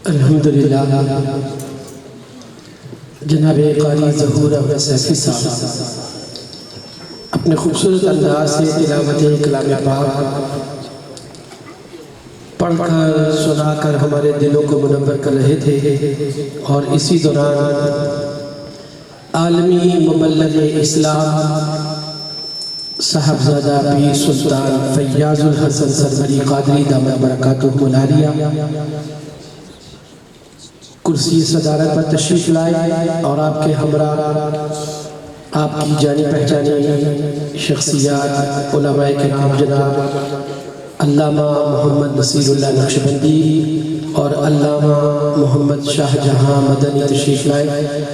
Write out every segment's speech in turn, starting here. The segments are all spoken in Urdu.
الحمدللہ جناب قاری ظہور احمد سیفی صاحب اپنے خوبصورت انداز سے تلاوت کلام پاک پڑھ کر سنا کر ہمارے دلوں کو منور کر رہے تھے، اور اسی دوران عالمی مبلغ اسلام صاحبزادہ پیر سلطان فیاض الحسن سروری قادری دامت برکاتہ العالیہ کرسی صدارت پر تشریف لائے، اور آپ کے ہمراہ آپ کی جانی پہچانی شخصیات علماء کرام جناب علامہ محمد نصیر اللہ نقشبندی اور علامہ محمد شاہ جہاں مدنی تشریف لائے۔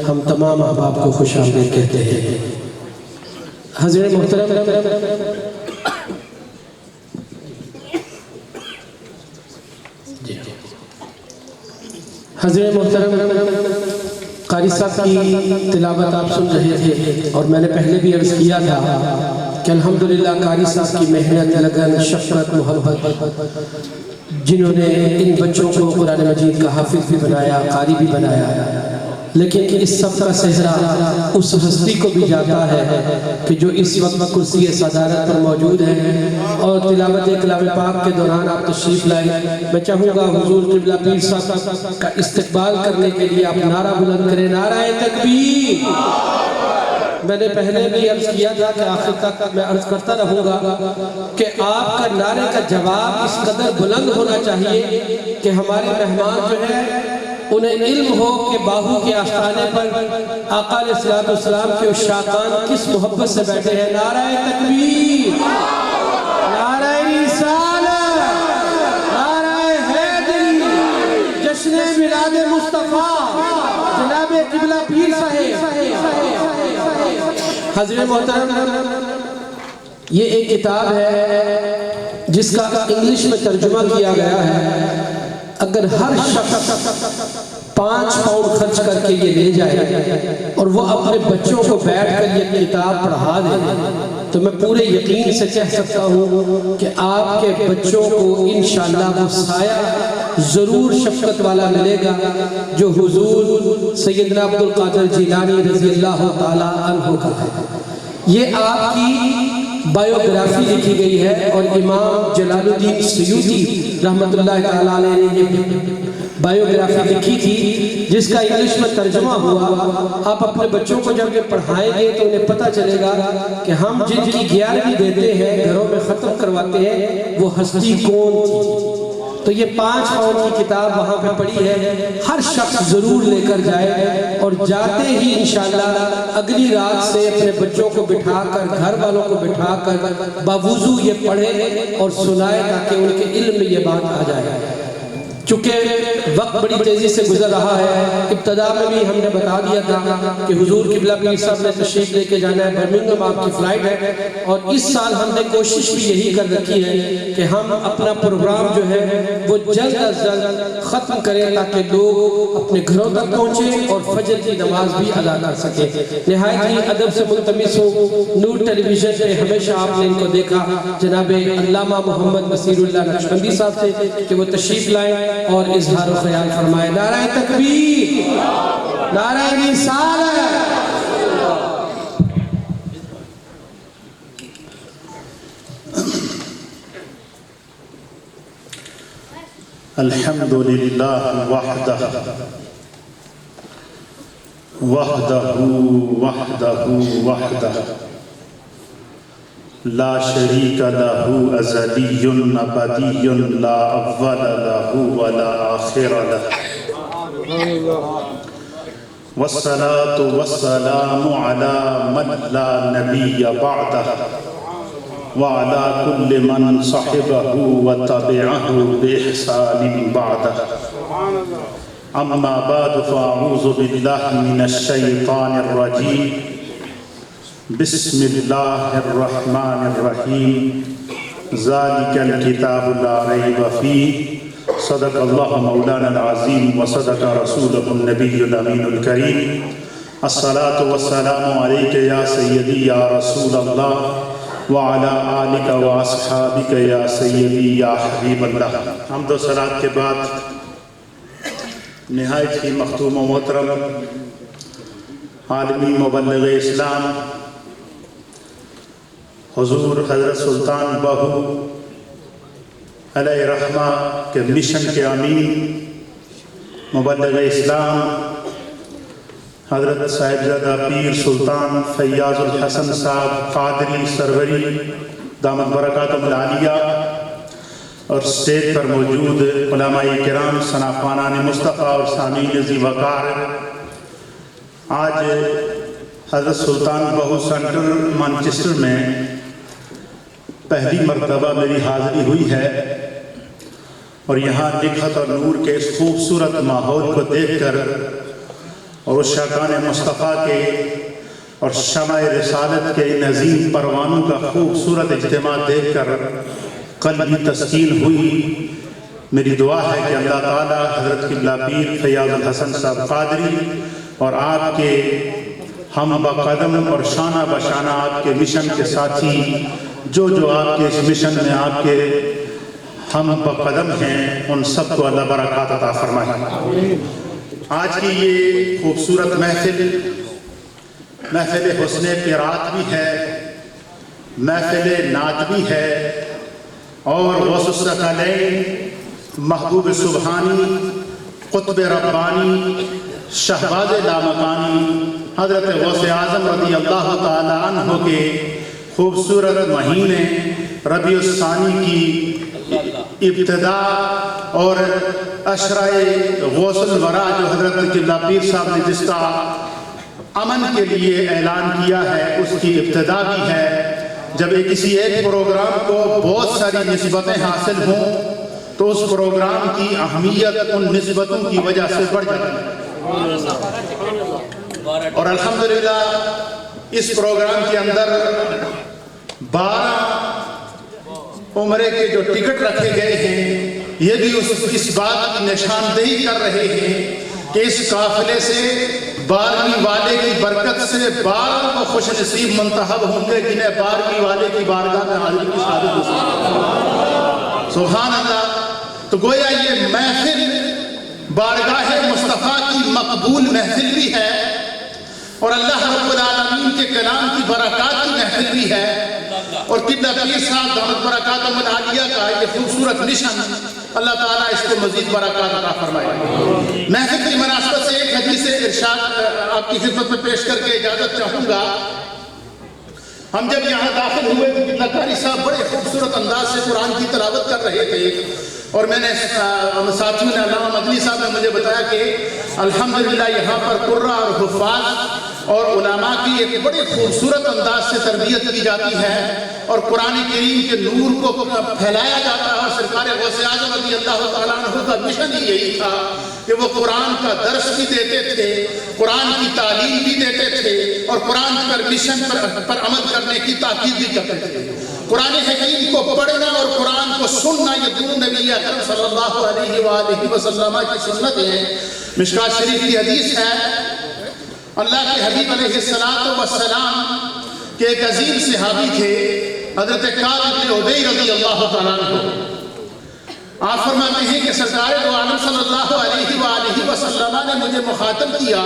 ہم تمام احباب کو خوش آمدید کہتے ہیں۔ حضرت محترم، حضرت محترم قاری صاحب کی تلاوت آپ سن رہے تھے، اور میں نے پہلے بھی عرض کیا تھا کہ الحمدللہ قاری صاحب کی محنت، لگن، شفقت، محبت، جنہوں نے ان بچوں کو قرآن مجید کا حافظ بھی بنایا، قاری بھی بنایا، لیکن اس سب کا صحرا اس ہستی کو بھی جاتا ہے کہ جو اس وقت کرسی صدارت پر موجود ہے، اور تلاوت کلام پاک کے دوران آپ تشریف لائے۔ میں چاہوں گا حضور قبلہ پیر صاحب کا استقبال کرنے کے لیے آپ نعرہ بلند کریں، نعرہ تکبیر۔ میں نے پہلے بھی عرض کیا تھا کہ آخر تک میں عرض کرتا رہوں گا کہ آپ کا نعرے کا جواب اس قدر بلند ہونا چاہیے کہ ہمارے مہمان جو ہے انہیں علم ہو کہ باہو کے آستانے پر آقا علیہ السلام کے عشاقان کس محبت سے بیٹھے ہیں۔ نعرہ تکبیر، نعرہ رسالت، نعرہ حیدری، جشن میلاد مصطفیٰ جناب قبلہ پیر صاحب۔ حضرت محترم، یہ ایک کتاب ہے جس کا انگلش میں ترجمہ کیا گیا ہے۔ اگر ہر شخص 5 پاؤنڈ خرچ کر کے یہ لے جائے اور وہ اپنے بچوں کو بیٹھ کر یہ کتاب پڑھا دے تو میں پورے یقین سے کہہ سکتا ہوں کہ آپ کے بچوں کو انشاءاللہ وہ سایہ ضرور شفقت والا ملے گا جو حضور سیدنا عبد القادر جیلانی رضی اللہ تعالیٰ عنہ کا ہے۔ یہ آپ کی بائیوگرافی لکھی گئی ہے، اور امام جلال الدین سیوطی رحمت اللہ تعالیٰ نے یہ بائیوگرافی لکھی تھی جس کا انگلش میں ترجمہ ہوا۔ آپ اپنے بچوں کو جب یہ پڑھائیں گے تو انہیں پتہ چلے گا کہ ہم جن کی 11ویں دیتے ہیں، گھروں میں ختم کرواتے ہیں، وہ ہستی کون تھی۔ تو یہ 5 پاؤنڈ کی کتاب وہاں پہ پڑی ہے، ہر شخص ضرور لے کر جائے، اور جاتے ہی انشاءاللہ اگلی رات سے اپنے بچوں کو بٹھا کر، گھر والوں کو بٹھا کر باوضو یہ پڑھے اور سنائے تاکہ ان کے علم میں یہ بات آ جائے۔ چونکہ وقت بڑی تیزی سے گزر رہا ہے، ابتدا میں بھی ہم نے بتا دیا تھا کہ حضور قبلہ پیر صاحب نے تشریف لے کے جانا ہے، برمنگھم آپ کی فلائٹ ہے، اور اس سال ہم نے کوشش بھی یہی کر رکھی ہے کہ ہم اپنا پروگرام جو ہے وہ جلد از جلد ختم کریں تاکہ لوگ اپنے گھروں تک پہنچیں اور فجر کی نماز بھی ادا کر سکیں۔ نہایت ہی ادب سے ملتمس ہوں، نور ٹیلی ویژن پہ ہمیشہ آپ نے ان کو دیکھا جناب علامہ محمد نصیر اللہ نقشبندی صاحب سے کہ وہ تشریف لائیں اور اظہار و خیال فرمائے۔ نعرہ تکبیر، نعرہ رسالت۔ الحمدللہ وحدہ وحدہ وحدہ وحدہ لا شریک لہ ازلی ابدی لا اول لہ ولا آخر لہ، والصلاة والسلام علی من لا نبی بعدہ وعلى كل من صحبه وتبعه بإحسان بعده، أما بعد فأعوذ بالله من الشيطان الرجيم، بسم اللہ الرحمن الرحیم ذالک الکتاب لا ریب فیہ صدق اللہ مولانا العظیم وصدق رسولہ النبی الامین الکریم الصلاة والسلام علیک یا سیدی یا رسول اللہ وعلی آلک و اصحابک یا سیدی یا حبیب اللہ۔ حمد و صلاة کے بعد نہایت ہی مختوم و محترم عالمی مبلغ اسلام حضور حضرت سلطان بہو علیہ رحمہ کے مشن کے امین مبلغ اسلام حضرت صاحبزادہ پیر سلطان فیاض الحسن صاحب قادری سروری دامت برکاتہم العالیہ اور اسٹیج پر موجود علماء کرام سنافانان مصطفیٰ اور سامعین ذی وقار، آج حضرت سلطان بہو سینٹر مانچسٹر میں پہلی مرتبہ میری حاضری ہوئی ہے اور یہاں نکھت اور نور کے اس خوبصورت ماحول کو دیکھ کر اور اس شاکان مصطفیٰ کے اور شمع رسالت کے ان عظیم پروانوں کا خوبصورت اجتماع دیکھ کر قلبی تسکین ہوئی۔ میری دعا ہے کہ اللہ تعالیٰ حضرت قبلہ پیر فیاض الحسن صاحب قادری اور آپ کے ہم بقدم اور شانہ بشانہ آپ کے مشن کے ساتھی جو آپ کے اس مشن میں آپ کے ہم بقدم ہیں ان سب کو اللہ برکات عطا فرمائے۔ آج کی یہ خوبصورت محفل حسن قرات بھی ہے، محفل نعت بھی ہے اور غوث الثقلین محبوب سبحانی قطب ربانی شہباز لامکانی حضرت غوث اعظم رضی اللہ تعالی عنہ کے خوبصورت مہینے ربیع الثانی کی ابتدا اور عشرہ غوث الورا جو حضرت قبلہ پیر صاحب نے جس کا امن کے لیے اعلان کیا ہے اس کی ابتدا بھی ہے۔ جب کسی ایک پروگرام کو بہت ساری نسبتیں حاصل ہوں تو اس پروگرام کی اہمیت ان نسبتوں کی وجہ سے بڑھ جاتی ہے، اور الحمدللہ اس پروگرام کے اندر 12 عمرے کے جو ٹکٹ رکھے گئے ہیں یہ بھی اس بات کی نشاندہی کر رہے ہیں کہ اس قافلے سے 12ویں والے کی برکت سے 12 کو خوش نصیب منتخب ہوں گے جنہیں 12ویں والے کی بارگاہ میں حاضری کی سعادت نصیب۔ سبحان اللہ۔ تو گویا یہ محفل بارگاہ مصطفیٰ کی مقبول محفل بھی ہے اور اللہ رب العالمین کے کلام کی برکات کی محفل بھی ہے، اور قبلہ پیر صاحب دامت برکاتہم العالیہ کا یہ خوبصورت مشن اللہ تعالیٰ اس کو مزید برکات عطا فرمائے۔ محفل کی مناسبت سے ایک حدیث ارشاد آپ کی خدمت میں پیش کر کے اجازت چاہوں گا۔ ہم جب یہاں داخل ہوئے تو قبلہ قاری صاحب بڑے خوبصورت انداز سے قرآن کی تلاوت کر رہے تھے، اور میں نے ساتھیوں نے علامہ مدنی صاحب نے مجھے بتایا کہ الحمدللہ یہاں پر قرآن اور حفاظ اور علماء کی ایک بڑے خوبصورت انداز سے تربیت کی جاتی ہے اور قرآن کریم کے نور کو پھیلایا جاتا ہے، اور سرکار غوث اعظم رضی اللہ تعالیٰ عنہ کا مشن ہی یہی تھا کہ وہ قرآن کا درس بھی دیتے تھے، قرآن کی تعلیم بھی دیتے تھے اور قرآن پر مشن پر عمل کرنے کی تاکید بھی کرتے تھے۔ قرآن حکیم کو پڑھنا اور قرآن کو سننا یہ دونوں نبی اکرم صلی اللہ علیہ وآلہ وسلم کی سنت ہے۔ مشکوٰۃ شریف کی حدیث ہے، اللہ کے حبیب علیہ السلام کے ایک عظیم صحابی تھے حضرت کعب بن عبی رضی اللہ تعالیٰ عنہ۔ آپ فرماتے ہیں کہ سرکار دو عالم صلی اللہ علیہ وآلہ وسلم نے مجھے مخاطب کیا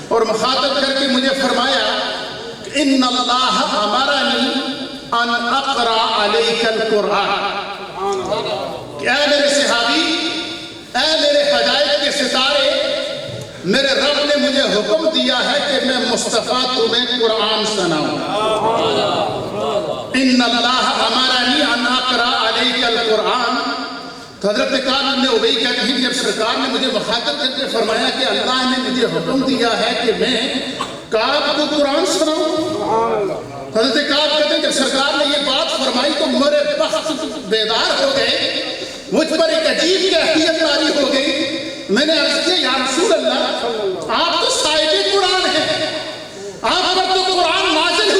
اور مخاطب کر کے مجھے فرمایا ان اللہ امرنی ان اقرأ علیک القرآن۔ اے میرے صحابی، اے میرے حجائب کے ستارے، میرے رب نے مجھے حکم دیا ہے کہ میں مصطفیٰ تمہیں قرآن سناؤں۔ ان اللہ امرنی ان اقرأ علیک القرآن۔ تو حضرت کعب بن عبی کہتے ہیں جب سرکار نے مجھے مخاطب کر کے فرمایا کہ اللہ نے مجھے حکم دیا ہے کہ میں کعب کو قرآن سناؤں، حضرت کعب کہتے ہیں جب سرکار نے یہ بات فرمائی تو میرے بخت بیدار ہو گئے، مجھ پر ایک عجیب کیفیت طاری ہو گئی۔ میں نے عرض کیا یا رسول اللہ، آپ تو صاحب قرآن ہیں، آپ پر تو قرآن نازل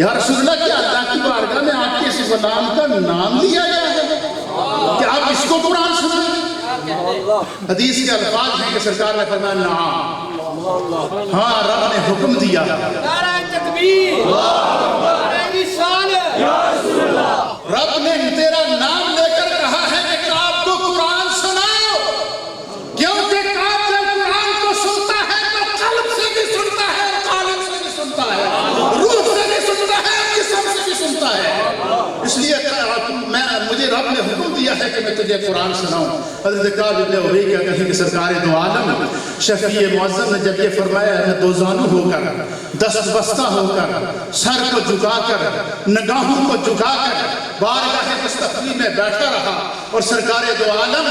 یا رسول اللہ کیا اللہ کی بارگاہ میں آپ کے اس غلام کا نام لیا گیا ہے کہ آپ اس کو قرآن سنائیں؟ حدیث کے الفاظ ہیں کہ سرکار نے فرمایا نعم، ہاں رب نے حکم دیا۔ نعرہ تکبیر، نعرہ رسالت، رب نے تیرا نام لے کر کہا ہے کہ کعب کو قرآن سناؤ، کیونکہ کعب جب قرآن کو سنتا ہے تو قلب سے بھی سنتا ہے، قالب سے بھی سنتا ہے، روح سے بھی سنتا ہے، جسم سے بھی سنتا ہے۔ اس لیے مجھے رب نے حکم دیا ہے کہ میں تجھے قرآن سناؤں۔ حضرت کعب ابن ابی کہتے ہیں کہ سرکار دو عالم شفیع معظم نے جب یہ فرمایا میں دو زانو ہو کر، دست بستہ ہو کر، سر کو جھکا کر، نگاہوں کو جھکا کر بارگاہ مستقبل میں بیٹھا رہا، اور سرکار دو عالم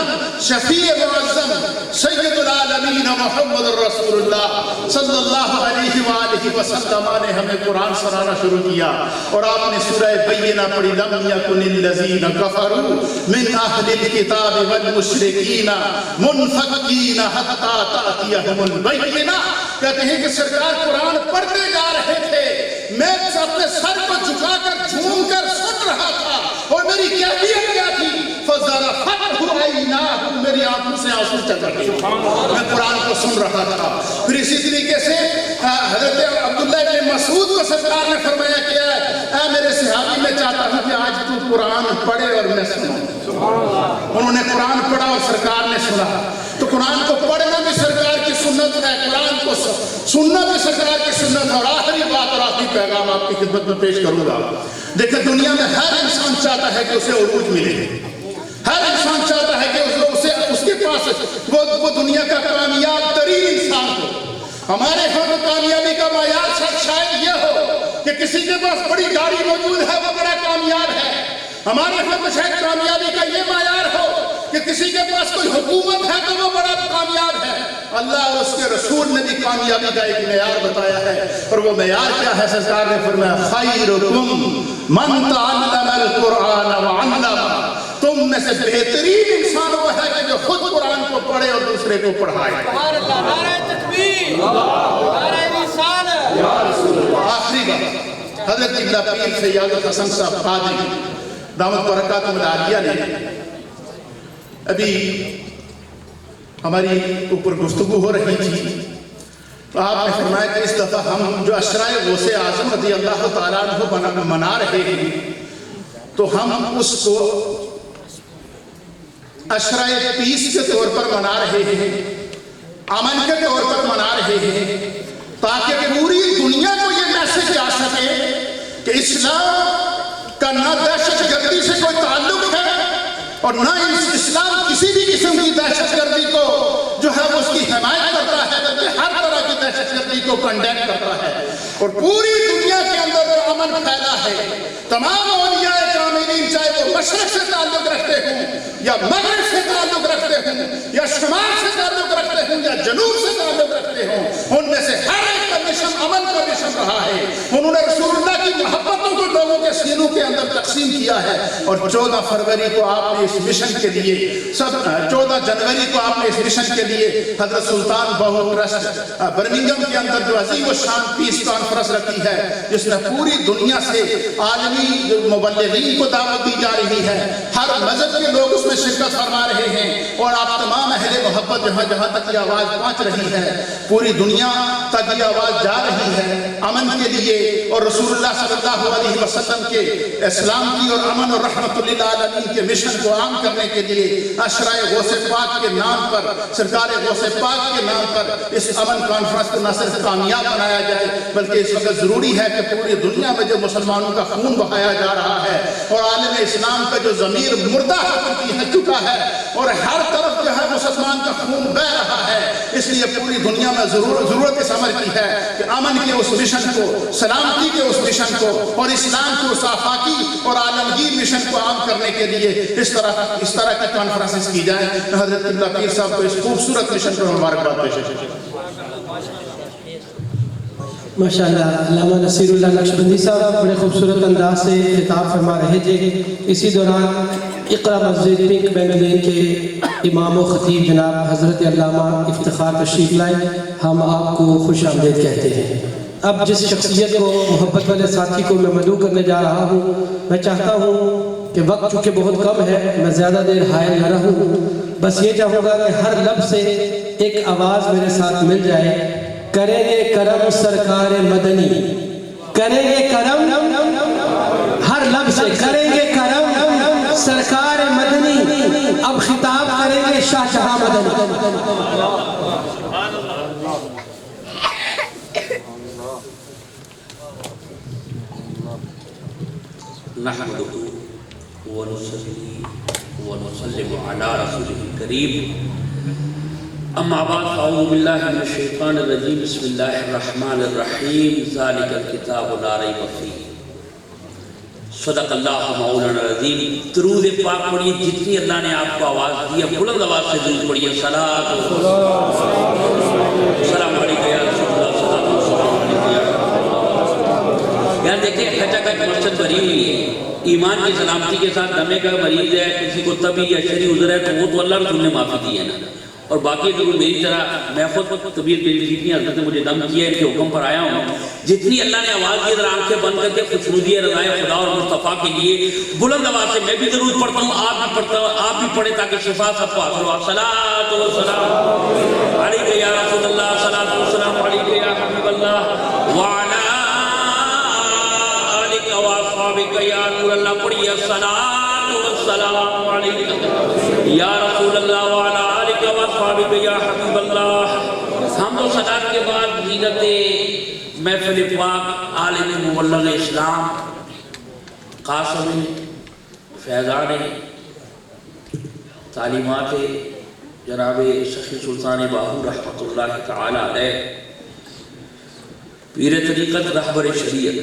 شفیع معظم سید العالمین محمد رسول اللہ صلی اللہ علیہ وآلہ وسلم نے ہمیں قرآن سنانا شروع کیا، اور آپ نے سورہ بینہ پڑھی لم یکن الذین کفروا من اہل الکتاب والمشرکین منفکین حتی تأتیہم البینہ۔ کہتے ہیں کہ سرکار قرآن پڑھتے جا رہے تھے، میں اپنے سر کو جھکا کر جھوم کر سن رہا تھا، اور میری کیفیت کیا تھی؟ فَزَرَفَتْهُ عَيْنَاهُ، میری آنکھوں سے آنسو چل رہے تھے، میں قرآن کو سن رہا تھا۔ پھر اسی طریقے سے حضرت عبداللہ بن مسعود کو سرکار نے فرمایا کہ اے میرے صحابی میں چاہتا ہوں کہ آج تو قرآن پڑھے اور میں سنوں۔ انہوں نے قرآن پڑھا اور سرکار نے سنا۔ تو قرآن کو پڑھنا بھی سرکار کی سنت ہے، قرآن کو سننا بھی سرکار کی سنت ہے۔ اور آخری بات اور آخری پیغام آپ کی خدمت میں پیش کروں گا۔ دیکھیں دنیا میں ہر انسان چاہتا ہے کہ اسے عروج ملے، ہر انسان چاہتا ہے کہ اس کے پاس وہ دنیا کا کامیاب ترین انسان ہو۔ ہمارے ہاں کامیابی کا معیار شاید یہ ہو کہ کسی کے پاس بڑی گاڑی موجود ہے وہ بڑا کامیاب ہے، ہمارے ہاں شاید کامیابی کا یہ معیار ہو کہ کسی کے پاس کوئی حکومت ہے تو وہ بڑا کامیاب ہے۔ اللہ اور اس کے رسول نے بھی کامیابی کا ایک معیار بتایا ہے، اور وہ معیار کیا ہے؟ سرکار نے فرمایا خیرکم من تعلم القرآن وعلم، تم میں سے بہترین انسان وہ ہے کہ جو خود قرآن کو پڑھے اور دوسرے کو پڑھائے۔ سبحان اللہ، نعرہ تکبیر، نعرہ رسالت۔ آخری بات، حضرت قبلہ پیر سید حسن صاحب قادری دامت برکاتہ العالیہ نے ابھی ہماری اوپر گفتگو ہو رہی تھی، تو آپ نے فرمایا کہ اس دفعہ ہم جو عشرۂ غوث اعظم رضی اللہ تعالیٰ عنہ منا رہے ہیں، تو ہم اس کو عشرۂ پیس کے طور پر منا رہے ہیں، امن کے طور پر منا رہے ہیں، تاکہ پوری دنیا کو یہ میسج آ سکے کہ اسلام کا نہ دہشت گردی سے کوئی تعلق ہے، اور نہ اسلام کسی بھی قسم کی دہشت گردی کو جو ہے وہ اس کی حمایت کرتا ہے، بلکہ ہر طرح کی دہشت گردی کو کنڈیم کرتا ہے، اور پوری دنیا کے اندر جو امن پھیلا ہے، تمام اولیاء کاملین چاہے وہ مشرق سے تعلق رکھتے ہوں یا مغرب سے تعلق رکھتے ہوں یا شمال سے تعلق رکھتے ہوں یا جنوب سے تعلق رکھتے ہوں، ان میں سے ہر ایک کا مشن امن کا مشن رہا ہے۔ انہوں نے رسول اللہ کی محبتوں کو لوگوں کے سینوں کے اندر تقسیم کیا ہے، اور 14 فروری کو آپ نے اس مشن کے لیے 14 جنوری کو آپ نے اس مشن کے لیے حضرت سلطان بہو ٹرسٹ برمنگم کے اندر جو عظیم و شان پیس کانفرنس رکھی ہے، جس میں پوری دنیا سے عالمی مبلغین کو دعوت دی جا رہی ہے، ہر مذہب کے لوگ اس میں شرکت فرما رہے ہیں، اور آپ تمام اہل محبت جہاں جہاں تک یہ آواز پہنچ رہی ہے، پوری دنیا تک یہ آواز جا رہی ہے امن کے لیے، اور رسول اللہ صلی اللہ علیہ وسلم کے اسلام کی اور امن اور رحمت للعالمین کے مشن کو عام کرنے کے لیے عشرۂ غوث پاک کے نام پر، سرکار غوث پاک کے نام پر اس امن کانفرنس کو نہ صرف کامیاب بنایا جائے، بلکہ اس وقت ضروری ہے کہ پوری دنیا میں جو مسلمانوں کا خون بہایا جا رہا ہے اور عالم اسلام کا جو ضمیر مردہ ہو چکا ہے اور ہر طرف جو ہے مسلمان کا خون بہ رہا ہے، اس لیے پوری دنیا میں ضرورت اس امر کی ہے کہ امن کے اس مشن کو، سلامتی کے اس مشن کو اور اسلام کو صافاکی اور عالمگیر مشن کو عام کرنے کے لیے اس طرح کی کانفرنسز کی جائیں۔ حضرت قبلہ پیر صاحب کو اس خوبصورت مشن پر مبارکباد پیش ہے۔ ماشاءاللہ علامہ نصیر اللہ نقشبندی صاحب بڑے خوبصورت انداز سے خطاب فرما رہے تھے۔ اسی دوران اقرا مسجد پنک بینگلین کے امام و خطیب جناب حضرت علامہ افتخار تشریف لائے، ہم آپ کو خوش آمدید کہتے ہیں۔ اب جس شخصیت کو محبت والے ساتھی کو میں مدعو کرنے جا رہا ہوں، میں چاہتا ہوں کہ وقت چونکہ بہت کم ہے، میں زیادہ دیر حائل نہ رہوں، بس یہ چاہوں گا کہ ہر لفظ سے ایک آواز میرے ساتھ مل جائے، کریں گے کرم سرکار مدنی، کریں گے کرم، ہر لفظ سے کریں گے کرم سرکار مدنی، اب خطاب کریں گے شاہ جہاں مدنی۔ نحمده ونصلي ونسلم على رسوله الكريم اما بعد فاعوذ بالله من الشیطان الرجیم بسم اللہ الرحمن الرحیم ذالک الکتاب لا ریب فیہ صدق اللہ مولانا العظیم۔ درود پاک پڑھیے جتنی اللہ نے آپ کو آواز دی ہے، بلند آواز سے درود پڑھیے۔ صلاۃ السلام علیکم یا رسول اللہ، صلاۃ السلام علیکم یا یہاں دیکھیں کھچا کھچ مسجد بھری ہوئی ہے، ایمان کی سلامتی کے ساتھ دمے کا مریض ہے، کسی کو طبی یا شرعی عذر ہے تو وہ تو اللہ رسول نے معافی دی ہے نا، اور باقی ضرور میری طرح میں خود طبیعت میری ٹھیک نہیں، حضرت نے مجھے دم کیا ہے، ان کے حکم پر آیا ہوں۔ جتنی اللہ نے آواز دی ذرا آنکھیں بند کر کے خوشنودی رضائے خدا اور مصطفیٰ کے لیے بلند آواز سے میں بھی ضرور پڑھتا ہوں، آپ بھی پڑھتا ہوں، آپ بھی پڑھیں تاکہ شفا سب کو حاصل ہو۔ صلاۃ والسلام علیک یا رسول اللہ، صلاۃ والسلام علیک یا حبیب اللہ، وعلی یا نور اللہ، پڑھیے الصلاۃ والسلام علیک یا رسول اللہ وعلی آلک واصحابک یا حبیب اللہ۔ حمد و صلاۃ کے بعد زینت محفل پاک عالم مبلغ اسلام قاسم فیضان تعلیمات جناب سخی سلطان باہو رحمۃ اللہ تعالی علیہ، پیر طریقت رہبر شریعت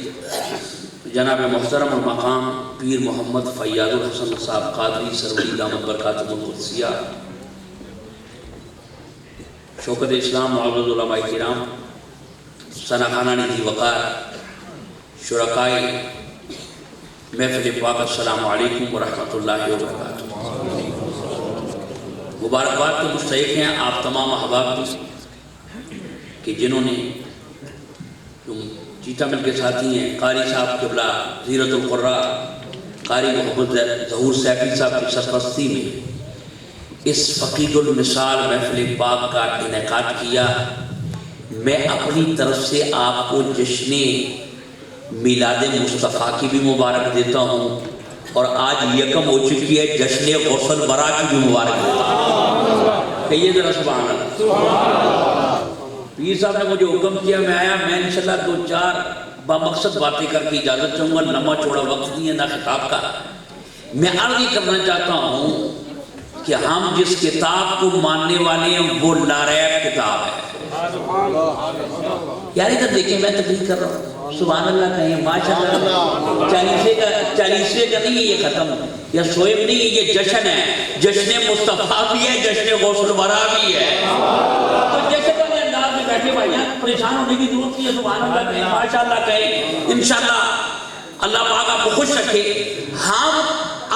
جناب محترم المقام پیر محمد فیاض الحسن صاحب قادری سروری دامت برکاتہ القدسیہ، شوکت اسلام معزز علماء کرام، ثناخانہ نِدھی وقار، شرکائے محفل پاک، السلام علیکم ورحمۃ اللہ وبرکاتہ۔ مبارکباد کے مستحق ہیں آپ تمام احباب کہ جنہوں نے چیتا مل کے ساتھی ہیں، قاری صاحب قبلہ زیرت القراء قاری محمد ظہور سیفی صاحب کی سرپرستی میں اس فقید المثال محفل پاک کا انعقاد کیا۔ میں اپنی طرف سے آپ کو جشن میلاد مصطفیٰ کی بھی مبارک دیتا ہوں، اور آج یکم ہو چکی ہے، جشن غسل برا کی بھی مبارک دیتا ہوں۔ کہیے ذرا سبحان اللہ۔ پیر صاحب نے مجھے حکم کیا، میں آیا، میں انشاءاللہ دو چار بامقصد باتیں کر کے اجازت چاہوں گا، لمبا چوڑا وقت نہیں ہے نہ خطاب کا۔ میں عرض یہ کرنا چاہتا ہوں کہ ہم جس کتاب کو ماننے والے ہیں وہ لاریب کتاب ہے۔ یار ادھر دیکھیں، میں تقریر کر رہا ہوں، سبحان اللہ کہیں، ماشاءاللہ۔ چالیسویں کا نہیں ہے یہ ختم، یا سوئم نہیں ہے، یہ جشن ہے، جشن مصطفیٰ بھی ہے، جشن غسل برا بھی ہے۔ تو جشن والے انداز میں بیٹھے بھائیاں، پریشان ہونے کی ضرورت نہیں ہے، سبحان اللہ کہیں، ماشاءاللہ کہیں، انشاءاللہ اللہ پاک آپ کو خوش رکھے۔ ہم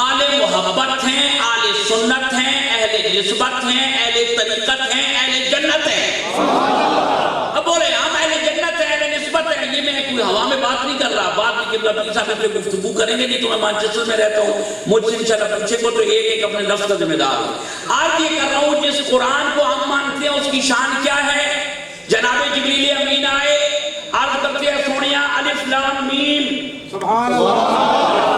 آل محبت ہیں، آل سنت ہیں، اہل نسبت ہیں، اہل طریقت ہیں، اہل جنت ہیں۔ اب بولے ہم اہل جنت ہیں، اہل نسبت ہیں، یہ میں کوئی ہوا میں بات نہیں کر رہا، بات نہیں کہ اللہ صاحب سے گفتگو کریں گے، نہیں تو میں مانچسٹر میں رہتا ہوں، مجھ سے انشاءاللہ پوچھے کو تو ایک ایک اپنے لفظ کا ذمہ دار ہوں۔ آج یہ کر رہا ہوں، جس قرآن کو ہم مانتے ہیں اس کی شان کیا ہے؟ جناب جبریل امین آئے، عرض کرتے ہیں سونیا الف لام میم، سبحان اللہ،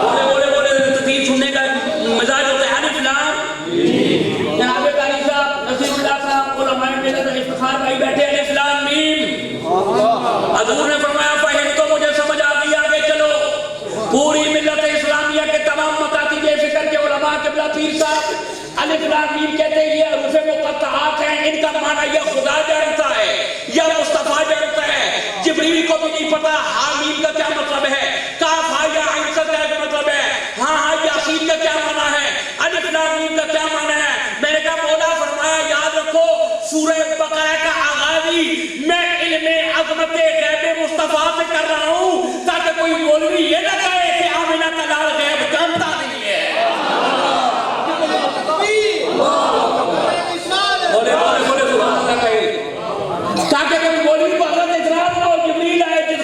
بولے بولے بولے تقریر سننے کا مزاج ہوتا ہے، الف لام میم۔ جناب قاری صاحب، نصیر اللہ صاحب، علماء ملت افتخار بھائی بیٹھے، الف لام میم۔ حضور نے فرمایا فہم تو مجھے سمجھ آ گئی، آگے چلو۔ پوری ملت اسلامیہ کے تمام مکاتب فکر کے علماء قبلہ پیر صاحب الف لام میم کہتے ہیں، یہ حروف مقطعات ہیں، ان کا معنی یا خدا جانتا ہے یا مصطفیٰ جانتا ہے۔ جبریل کو بھی نہیں پتا حامیم کا کیا مطلب ہے، کاف ہا یا عین کا کیا مطلب ہے، ہاں ہاں یاسین کا کیا معنی ہے، الف لام میم کا کیا معنی ہے۔ میں نے کہا مولا فرمایا یاد رکھو، سورہ بقرہ کا آغاز ہی میں علم عظمت غیب مصطفیٰ سے کر رہا ہوں، تاکہ کوئی مولوی یہ نہ کہے کہ آمنہ کا لال غیب جانتا نہیں ہے۔ تاکہ کوئی مولوی کو حضرت اعتراض نہ ہو، جبریل آئے جس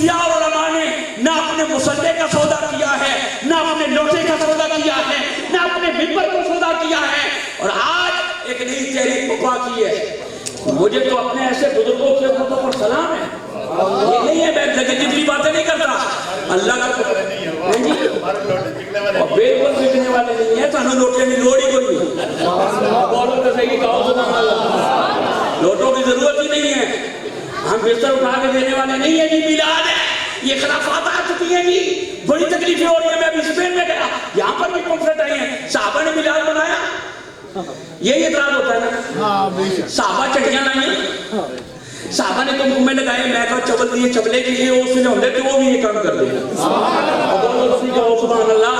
صوفیاء اور علماء نے نہ اپنے مصلے کا سودا کیا ہے، نہ اپنے لوٹے کا سودا کیا ہے، نہ اپنے ممبر کا سودا کیا ہے، اور آج ایک نئی تحریک برپا کی ہے۔ مجھے تو اپنے ایسے بزرگوں کے خطوں پر سلام ہے، یہ نہیں ہے میں جتنی باتیں نہیں کرتا اللہ کا اور بالکل بکنے والے نہیں ہیں، سانو لوٹے کی لوڑ ہی کوئی نہیں، بولو تو صحیح کہو سبحان اللہ، لوٹوں کی ضرورت ہی نہیں ہے، ہم بستر اٹھا کے دینے والے نہیں ہیں جی، میلاد ہے، یہ خلافات آ چکی ہیں جی، بڑی تکلیفیں ہو رہی ہیں، میں ابھی اسپین میں گیا یہاں پر بھی کانفرنس آئی ہیں، صحابہ نے میلاد بنایا، یہی اعتراض ہوتا ہے نا، صحابہ چڑیاں لائیں، صحابہ نے تو منہ میں لگائے، میں کہا چبل دیے چبلے کے لیے اس نے ہوندے تو وہ بھی یہ کام کر دیں، سبحان اللہ،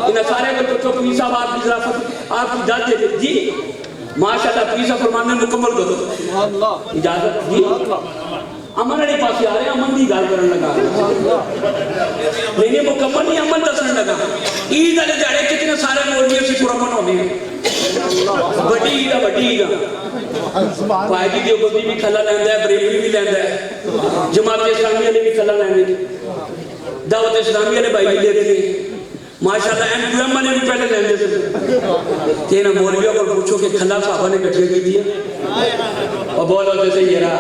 ان سارے کو تو پیر صاحب آپ کی ضرافت آپ کی داد دے دے جی ماشاءاللہ، پیر صاحب فرمانے مکمل کرو اجازت جی، امن علی پاس آ رہے ہیں، امن دی گل کرن لگا نہیں مکمل نہیں، امن دسن لگا، عید والے دیہڑے کتنے سارے مولوی اسی پرامن ہونے ہیں، بڑی عید ہے، بڑی عید ہے، پائے دیوبندی بھی کھلا لیندا ہے، بریلوی بھی لیندا ہے، جماعت اسلامی والے بھی کھلا لیندے، دعوت اسلامی والے بھائی بھی لیتے ہیں، ماشاءاللہ ایم کیو ایم والے بھی پہلے لیندے تھے، کہ نا مولویوں کو پوچھو کہ کھلا صحابہ نے کٹھے کی دیا، اور بولو جیسے یہ رہا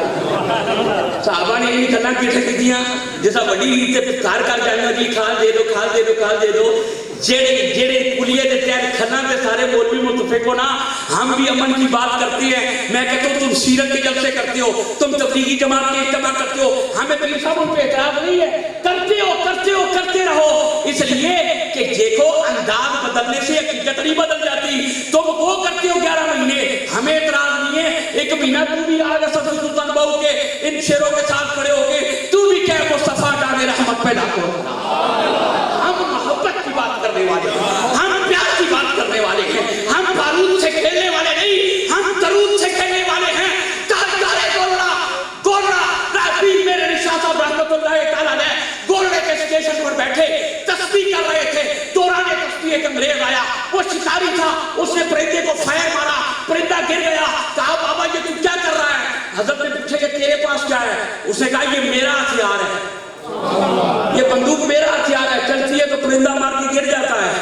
صحابہ نے یہ کھلا کٹھے کی دیا، جیسا بڑی عید سے کار کار جانا جی کھال دے دو کھال دے دو کھال دے دو، جیڑے کلیے دے تیار کھنا دے سارے مولوی متفق ہو نا، ہم بھی امن کی بات کرتے ہیں، میں کہتا ہوں تم سیرت کے جلسے کرتے ہو، تم تبلیغی جماعت کے اجتماع کرتے ہو، ہمیں پیر صاحب ان پہ اعتراض نہیں ہے، کرتے ہو کرتے ہو کرتے رہو، اس لیے کہ دیکھو انداز بدلنے سے حقیقت نہیں بدل جاتی، تم وہ کرتے ہو 11 مہینے، ہمیں اعتراض نہیں ہے، ایک مہینہ تو بھی آگا صدر سلطان بہو کے ان شیروں کے ساتھ کھڑے ہو کے تو بھی کہہ مصطفیٰ جانے رحمت پیدا کرو، ہم محبت کی بات کرنے والے ہیں، ہم پیار کی بات کرنے والے ہیں، ہم بارود سے کھیلنے والے نہیں، ہم درود سے کھیلنے والے ہیں، راہبین میرے رشاہ صاحب رحمت اللہ تعالیٰ نے گولڑے کے سٹیشن پر بیٹھے تسبیح کر رہے تھے، دوران تسبیح ایک انگریز آیا، وہ شکاری تھا، اس نے پرندے کو فائر مارا، پرندہ گر گیا، کہا بابا یہ تو کیا کر رہا ہے؟ حضرت نے پوچھا کہ تیرے پاس کیا ہے؟ اس نے کہا یہ میرا ہتھیار ہے، یہ بندوق میرا ہتھیار ہے، چلتی ہے تو پرندہ مار کے گر جاتا ہے،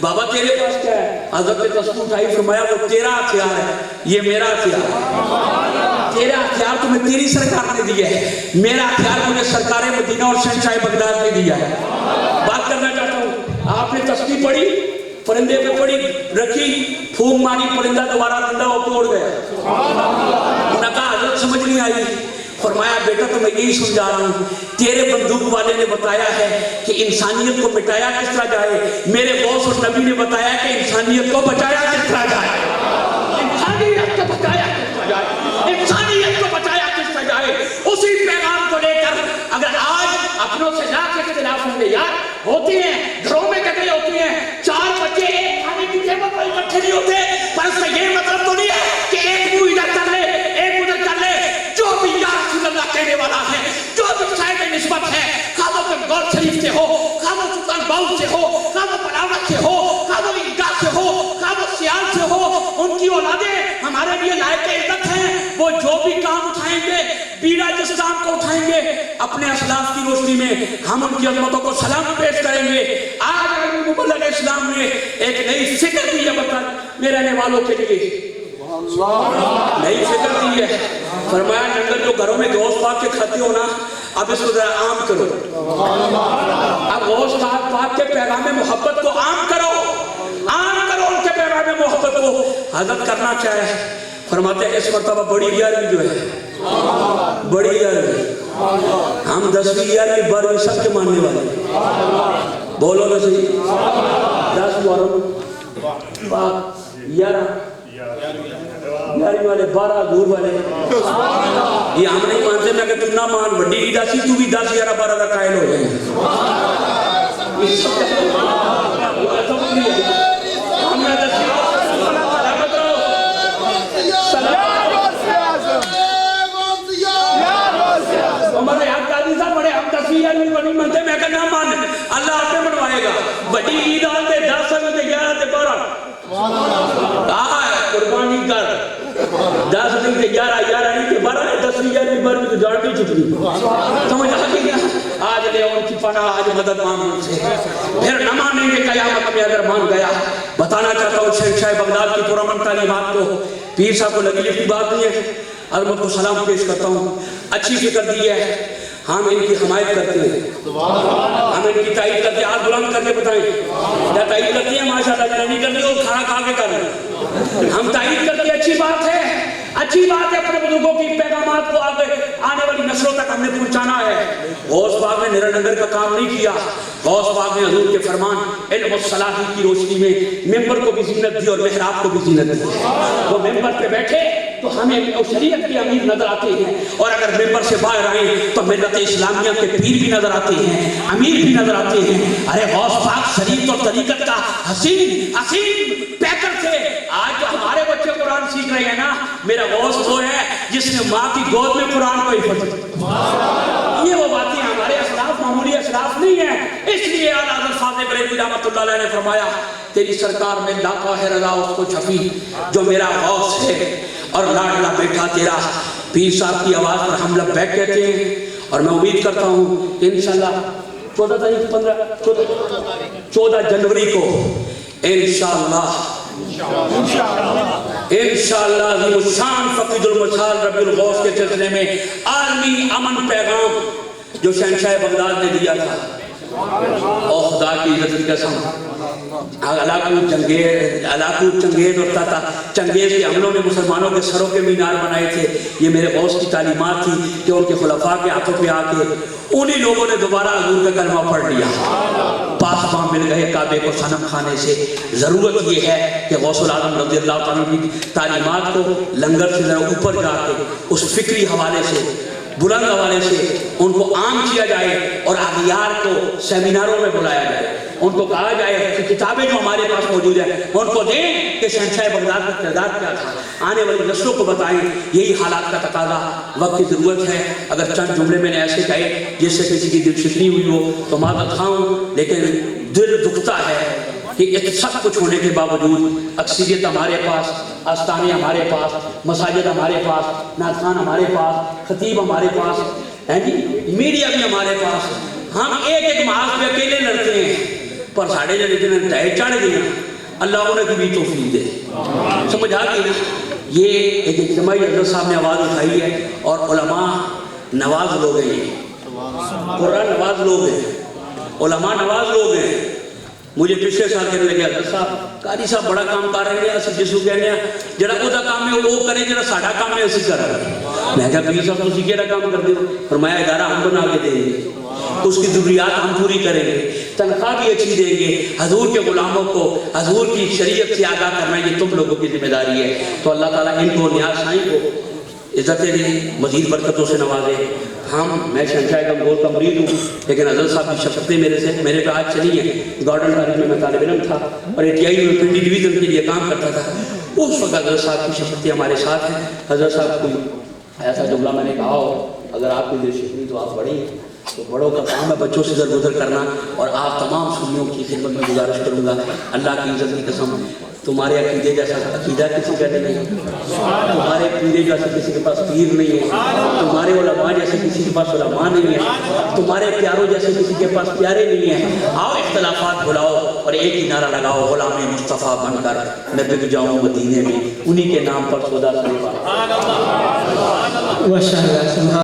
بابا تیرے پاس کیا ہے؟ حضرت نے تسبیح اٹھائی، فرمایا وہ تیرا ہتھیار ہے، یہ میرا ہتھیار ہے، تیرا ہتھیار تمہیں تیری سرکار نے دیا ہے، میرا ہتھیار مجھے سرکار مدینہ اور شہنشاہ بغداد نے دیا ہے۔ بات کرنا چاہتا ہوں، آپ نے تسبیح پڑھی، پرندے پہ پڑھی رکھی، پھونک ماری، پرندہ دوبارہ زندہ ہو توڑ گیا، انہوں نے کہا حضرت سمجھ نہیں آئی، فرمایا بیٹا تو میں یہی سمجھا رہا ہوں، تیرے بندوق والے نے بتایا ہے کہ انسانیت کو مٹایا کس طرح جائے، میرے غوث اور نبی نے بتایا کہ انسانیت کو بچایا کس طرح جائے، انسانیت کو بچایا کس طرح جائے، انسانیت کو بچایا کس طرح جائے، اسی پیغام کو لے کر اگر آج اپنوں سے لاکھ اختلاف ہوں گے یار ہوتے ہیں، گھروں میں جھگڑے ہوتی ہیں، 4 بچے ایک کھانے کی ٹیبل پر اکٹھے نہیں ہوتے، پر اس کا یہ مطلب تو نہیں ہے کہ ایک منہ ادھر کر لے ایک ادھر کر لے، جو بھی یا رسول اللہ کہنے والا ہے، جو بھی صاحب نسبت ہے، خواہ وہ گور شریف سے ہو، خواہ وہ سلطان باؤ سے ہو، خواہ وہ پلاوٹ سے ہو، خواہ وہ عیدگاہ سے ہو، خواہ وہ سیال سے ہو، ان کی اولادیں ہمارے لیے لائق عزت ہیں، وہ جو بھی کام اٹھائیں گے، بیڑا جس کام کو اٹھائیں گے، اپنے اسلاف کی روشنی میں ہم ان کی عظمتوں کو سلام پیش کریں گے۔ آج مبلغ اسلام نے ایک نئی فکر دی ہے وطن میں رہنے والوں کے لیے، نئی فکر دی ہے، فرمایا ننگر جو گھروں میں گوشت پاک کے کھاتے ہو نا، اب اس کو ذرا عام کرو، اب گوشت پاک کے پیغام محبت کو عام کرو ان کے پیغام محبت کو۔ حضرت کرنا کیا ہے؟ فرماتے ہیں اس مرتبہ بڑی 11ویں جو ہے، بڑی 11ویں، ہم 10ویں 11ویں 12ویں سب کے ماننے والے، بولو نا صحیح، 10 محرم پاک 11 11ویں والے 12 دور والے، یہ ہم نہیں مانتے، میں کہ تم نہ مان، بڑی عید آسی تو بھی 10 11 12 کا قائل ہو جائیں، میں کہ نہ مان، اللہ آپ نے منوائے گا، بڑی عید آتے 10 سے 11 سے 12 کہا ہے قربانی کر، 10 سے 11 11 نہیں کہ 12 ہے، 10 11 12 تو جان نہیں چکی، سمجھ آ گئی چاہتا آج مدد مانگنے سے، پھر نہ مانیں گے قیامت میں اگر مان گیا. بتانا چاہتا ہوں شہنشاہ بغداد کی پرامن تعلیمات کو. پیر صاحب کو لگی لکھی بات نہیں ہے، عظمت کو سلام پیش کرتا ہوں. اچھی فکر دی ہے، ہم ان کی حمایت کرتے ہیں، ہم ان کی تائید کرتے ہیں. آج بلند کر کے بتائیں یا تائید کرتے ہیں؟ ماشاءاللہ نہیں کرتے وہ کھانا کھا کے کر رہے ہیں. ہم تائید کرتے ہیں، اچھی بات ہے، اچھی بات ہے. اپنے بزرگوں کی پیغامات کو آگے آنے والی نسلوں تک ہم نے پہنچانا ہے. غوث پاک نے نرنگر کا کام نہیں کیا. غوث پاک نے حضور کے فرمان علم و صلاحی کی روشنی میں ممبر کو بھی زینت دی اور محراب کو بھی زینت دی. وہ ممبر پہ بیٹھے تو ہمیں شریعت کے امیر نظر آتے ہیں، اور اگر ممبر سے باہر آئیں تو ملت اسلامیہ کے پیر بھی نظر آتے ہیں، امیر بھی نظر آتے ہیں. ارے غوث پاک شریعت اور طریقت کا حسین پیکر تھے. آج جو ہمارے بچے قرآن سیکھ رہے ہیں نا، میرا غوث وہ ہے جس نے ماں کی گود میں قرآن کو حفظ کیا. یہ وہ باتیں ہمارے اسلاف معمولی اسلاف نہیں ہیں. اس لیے اعلیٰ حضرت فاضل بریلوی رحمۃ اللہ علیہ نے فرمایا تیری سرکار میں لاقہ ہے رضا اس کو چھپی جو میرا غوث ہے اور لاڈلا بیٹا تیرا. پیر صاحب کی آواز پر ہم لبیک کہتے ہیں، اور میں امید کرتا ہوں کہ انشاءاللہ 14 جنوری کو انشاءاللہ عظیم الشان فقید المشال ربی الغوث کے سلسلے میں عالمی امن پیغام جو شہنشاہ بغداد نے دیا تھا. اور خدا کی عزت کی قسم علاقو چنگیز ہوتا تھا. چنگیز کے حملوں نے مسلمانوں کے سروں کے مینار بنائے تھے. یہ میرے غوث کی تعلیمات تھی کہ ان کے خلفاء کے ہاتھوں پہ آ کے انہی لوگوں نے دوبارہ حضور کا کلمہ پڑھ لیا. پاسباں مل گئے کعبے کو صنم خانے سے. ضرورت یہ ہے کہ غوث العظم رضی اللہ تعالیٰ کی تعلیمات کو لنگر سے ذرا اوپر جا کے اس فکری حوالے سے بلند حوالے سے ان کو عام کیا جائے اور اغیار کو سیمیناروں میں بلایا جائے. ان کو کہا جائے کہ کتابیں جو ہمارے پاس موجود ہیں ان کو دیں کہ شہنشاہ بغداد کا کردار کیا تھا. آنے والی نسلوں کو بتائیں. یہی حالات کا تقاضا وقت کی ضرورت ہے. اگر چند جملے میں نے ایسے کہے جس سے کسی کی دل شکنی ہوئی ہو تو معذرت خواہوں، لیکن دل دکھتا ہے کہ سب کچھ ہونے کے باوجود اکثریت ہمارے پاس، آستانے ہمارے پاس، مساجد ہمارے پاس، نعت خوان ہمارے پاس، خطیب ہمارے پاس ہیں جی، میڈیا بھی ہمارے پاس. ہم ایک محاذ پہ اکیلے لڑتے ہیں پر ساڑھے جنہیں تہے چڑھ گئے اللہ انہیں کی بھی توفیق دے. سمجھا گئی نا؟ یہ ایک اجتماعی حضرت صاحب نے آواز اٹھائی ہے اور علماء نواز لوگ ہیں. یہ قرآن نواز لوگ ہیں، علماء نواز لوگ ہیں. مجھے پچھلے سال کہنے لگے حضرت صاحب قاری صاحب بڑا کام کر رہے ہیں، جس کو کہنے ہیں جڑا وہ کام ہے وہ کریں جڑا ساڈا کام ہے اسی کر رہے ہیں. میں کہا پیر صاحب تسی کیڑا کام کر دے؟ فرمایا ادارہ ہم بنا کے دیں گے، اس کی ضروریات ہم پوری کریں گے، تنخواہ بھی اچھی دیں گے. حضور کے غلاموں کو حضور کی شریعت سے آگاہ کرنا یہ تم لوگوں کی ذمہ داری ہے. تو اللہ تعالیٰ ان کو نیاز سائیں کو عزت دے، مزید برکتوں سے نوازے. میں شہنشاہ گمگور کا مرید ہوں، لیکن حضرت صاحب کی شفقتیں میرے پہ آج چلی ہیں. گارڈن کالج میں طالب علم تھا اور ATI میں پنڈی ڈویژن کے لیے کام کرتا تھا. اس وقت حضرت صاحب کی شفقتیں ہمارے ساتھ ہیں. حضرت صاحب کوئی ایسا جملہ میں نے کہا ہو اگر آپ کی دل شکنی تو آپ بڑے ہیں، تو بڑوں کا کام ہے بچوں سے در گزر کرنا. اور آپ تمام سنیوں کی خدمت میں گزارش کروں گا اللہ کی عزت کی قسم تمہارے عقیدے جیسا عقیدہ کسی کا نہیں، تمہارے پیرے جیسا کسی کے پاس پیر نہیں ہے، تمہارے علماء جیسے کسی کے پاس علماء نہیں ہے، تمہارے پیاروں جیسے کسی کے پاس پیارے نہیں ہیں. آؤ اختلافات بھلاؤ اور ایک ہی نعرہ لگاؤ غلام مصطفیٰ بن کر میں بک جاؤں مدینے میں، انہی کے نام پر سودا سلیقہ.